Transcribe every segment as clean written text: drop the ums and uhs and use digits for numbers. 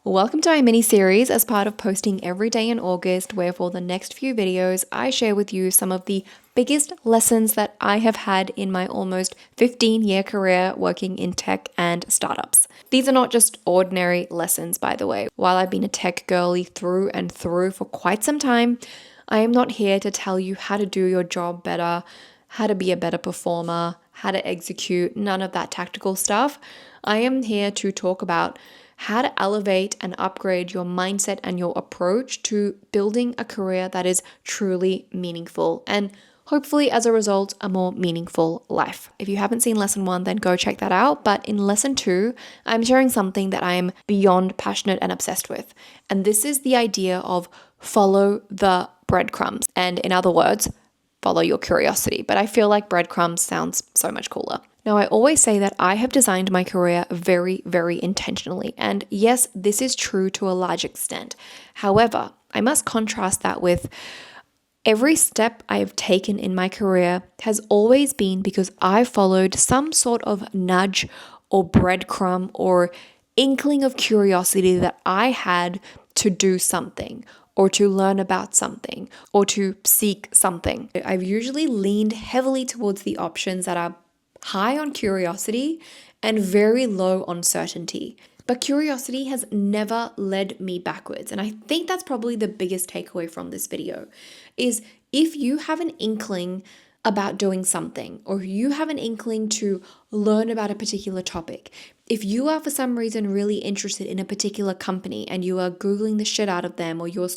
Welcome to my mini-series as part of posting every day in August, where for the next few videos, I share with you some of the biggest lessons that I have had in my almost 15-year career working in tech and startups. These are not just ordinary lessons, by the way. While I've been a tech girly through and through for quite some time, I am not here to tell you how to do your job better, how to be a better performer, how to execute, none of that tactical stuff. I am here to talk about how to elevate and upgrade your mindset and your approach to building a career that is truly meaningful and hopefully as a result, a more meaningful life. If you haven't seen lesson 1, then go check that out. But in lesson 2, I'm sharing something that I am beyond passionate and obsessed with. And this is the idea of follow the breadcrumbs. And in other words, follow your curiosity. But I feel like breadcrumbs sounds so much cooler. Now, I always say that I have designed my career very, very intentionally. And yes, this is true to a large extent. However, I must contrast that with every step I have taken in my career has always been because I followed some sort of nudge or breadcrumb or inkling of curiosity that I had to do something or to learn about something or to seek something. I've usually leaned heavily towards the options that are high on curiosity and very low on certainty. But curiosity has never led me backwards. And I think that's probably the biggest takeaway from this video is if you have an inkling about doing something or you have an inkling to learn about a particular topic, if you are for some reason really interested in a particular company and you are Googling the shit out of them or you're,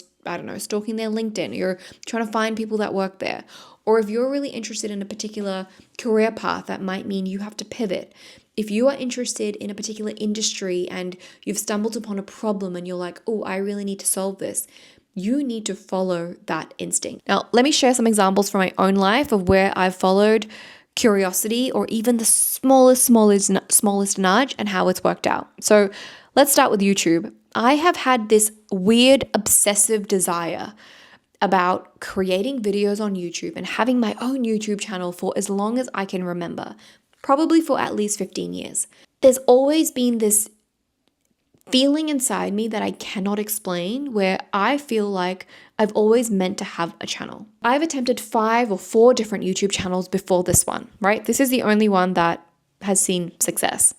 stalking their LinkedIn, you're trying to find people that work there, or if you're really interested in a particular career path that might mean you have to pivot, if you are interested in a particular industry and you've stumbled upon a problem and you're like, oh, I really need to solve this, you need to follow that instinct. Now, let me share some examples from my own life of where I've followed curiosity or even the smallest nudge and how it's worked out. So let's start with YouTube. I have had this weird obsessive desire about creating videos on YouTube and having my own YouTube channel for as long as I can remember, probably for at least 15 years. There's always been this feeling inside me that I cannot explain where I feel like I've always meant to have a channel. I've attempted 5 or 4 different YouTube channels before this one, right? This is the only one that has seen success.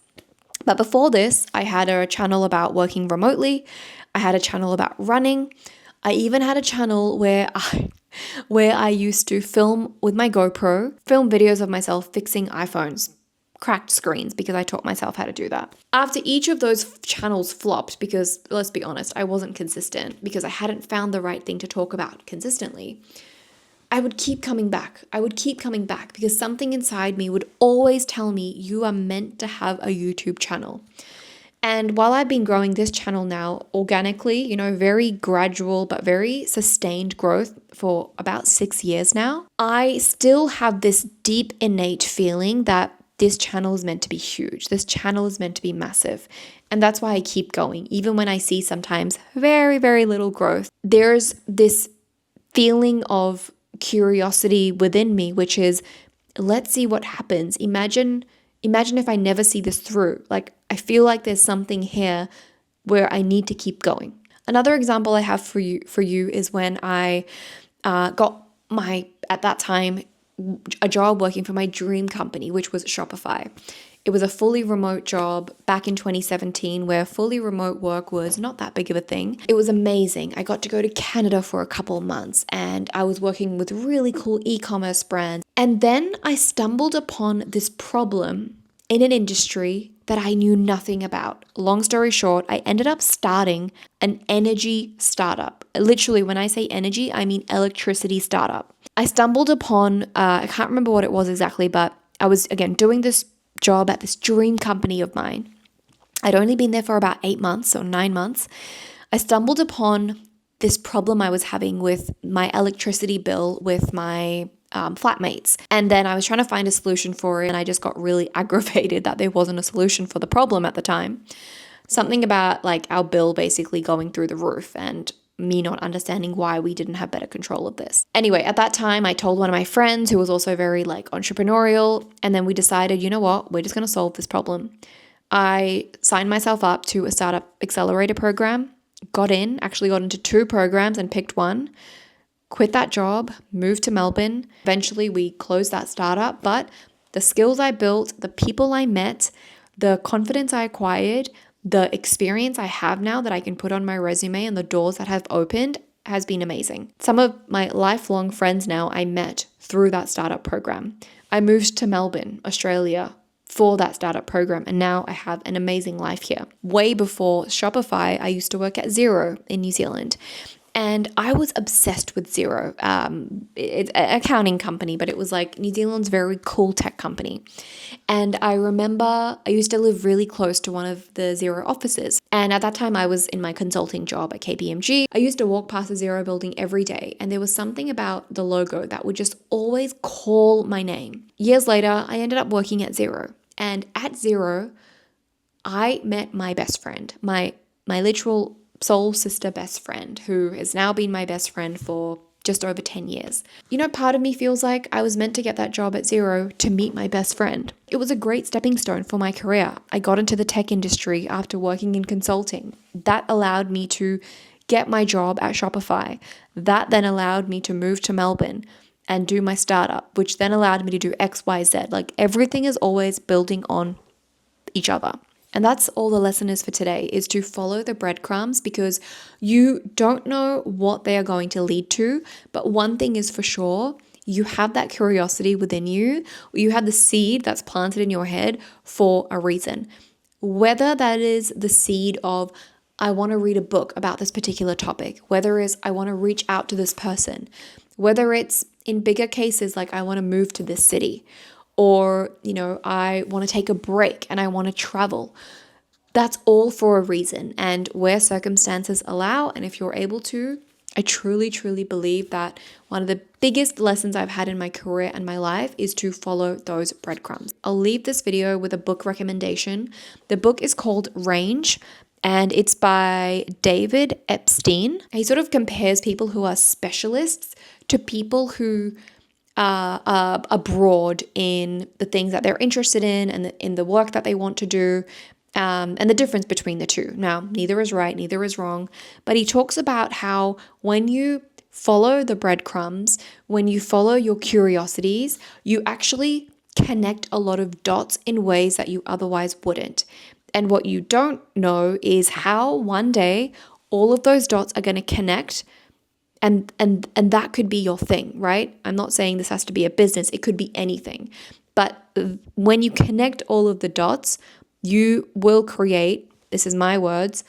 But before this, I had a channel about working remotely. I had a channel about running. I even had a channel where I used to film with my GoPro, film videos of myself fixing iPhones, cracked screens, because I taught myself how to do that. After each of those channels flopped, because let's be honest, I wasn't consistent because I hadn't found the right thing to talk about consistently, I would keep coming back. Because something inside me would always tell me you are meant to have a YouTube channel. And while I've been growing this channel now organically, very gradual but very sustained growth for about 6 years now, I still have this deep innate feeling that this channel is meant to be huge. This channel is meant to be massive. And that's why I keep going. Even when I see sometimes very, very little growth, there's this feeling of curiosity within me, which is, let's see what happens. Imagine if I never see this through. Like, I feel like there's something here where I need to keep going. Another example I have for you is when I got at that time, a job working for my dream company, which was Shopify. It was a fully remote job back in 2017 where fully remote work was not that big of a thing. It was amazing. I got to go to Canada for a couple of months and I was working with really cool e-commerce brands. And then I stumbled upon this problem in an industry that I knew nothing about. Long story short, I ended up starting an energy startup. Literally, when I say energy, I mean electricity startup. I stumbled upon, I can't remember what it was exactly, but I was, again, doing this job at this dream company of mine. I'd only been there for about 8 months or 9 months. I stumbled upon this problem I was having with my electricity bill with my flatmates. And then I was trying to find a solution for it, and I just got really aggravated that there wasn't a solution for the problem at the time. Something about like our bill basically going through the roof and me not understanding why we didn't have better control of this. Anyway, at that time, I told one of my friends who was also very entrepreneurial, and then we decided, you know what, we're just going to solve this problem. I signed myself up to a startup accelerator program, actually got into 2 programs and picked one, quit that job, moved to Melbourne. Eventually, we closed that startup, but the skills I built, the people I met, the confidence I acquired, the experience I have now that I can put on my resume and the doors that have opened has been amazing. Some of my lifelong friends now I met through that startup program. I moved to Melbourne, Australia for that startup program, and now I have an amazing life here. Way before Shopify, I used to work at Xero in New Zealand. And I was obsessed with Xero. It's an accounting company, but it was like New Zealand's very cool tech company. And I remember I used to live really close to one of the Xero offices. And at that time, I was in my consulting job at KPMG. I used to walk past the Xero building every day. And there was something about the logo that would just always call my name. Years later, I ended up working at Xero. And at Xero, I met my best friend, my literal soul sister best friend, who has now been my best friend for just over 10 years. You know, part of me feels like I was meant to get that job at Xero to meet my best friend. It was a great stepping stone for my career. I got into the tech industry after working in consulting. That allowed me to get my job at Shopify. That then allowed me to move to Melbourne and do my startup, which then allowed me to do X, Y, Z. Like everything is always building on each other. And that's all the lesson is for today, is to follow the breadcrumbs, because you don't know what they are going to lead to. But one thing is for sure, you have that curiosity within you. You have the seed that's planted in your head for a reason. Whether that is the seed of, I want to read a book about this particular topic, whether it's I want to reach out to this person, whether it's in bigger cases like I want to move to this city, or, you know, I want to take a break and I want to travel. That's all for a reason, and where circumstances allow, and if you're able to, I truly, truly believe that one of the biggest lessons I've had in my career and my life is to follow those breadcrumbs. I'll leave this video with a book recommendation. The book is called Range, and it's by David Epstein. He sort of compares people who are specialists to people who are broad in the things that they're interested in and in the work that they want to do, and the difference between the two. Now, neither is right, neither is wrong, but he talks about how when you follow the breadcrumbs, when you follow your curiosities, you actually connect a lot of dots in ways that you otherwise wouldn't. And what you don't know is how one day all of those dots are going to connect. And that could be your thing, right? I'm not saying this has to be a business. It could be anything. But when you connect all of the dots, you will create, this is my words,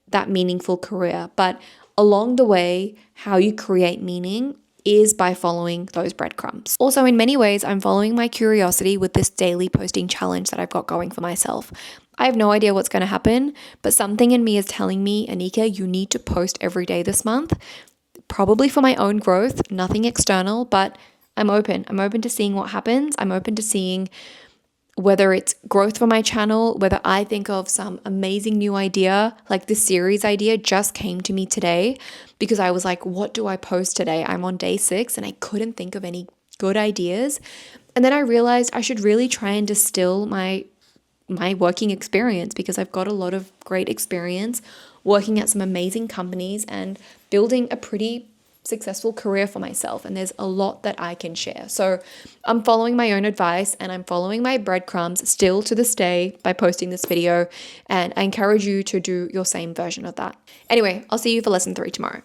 that meaningful career. But along the way, how you create meaning is by following those breadcrumbs. Also, in many ways, I'm following my curiosity with this daily posting challenge that I've got going for myself. I have no idea what's going to happen, but something in me is telling me, Anika, you need to post every day this month. Probably for my own growth, nothing external, but I'm open. I'm open to seeing what happens. I'm open to seeing whether it's growth for my channel, whether I think of some amazing new idea, like this series idea just came to me today because I was like, what do I post today? I'm on day 6 and I couldn't think of any good ideas. And then I realized I should really try and distill my working experience, because I've got a lot of great experience working at some amazing companies and building a pretty successful career for myself. And there's a lot that I can share. So I'm following my own advice and I'm following my breadcrumbs still to this day by posting this video. And I encourage you to do your same version of that. Anyway, I'll see you for lesson 3 tomorrow.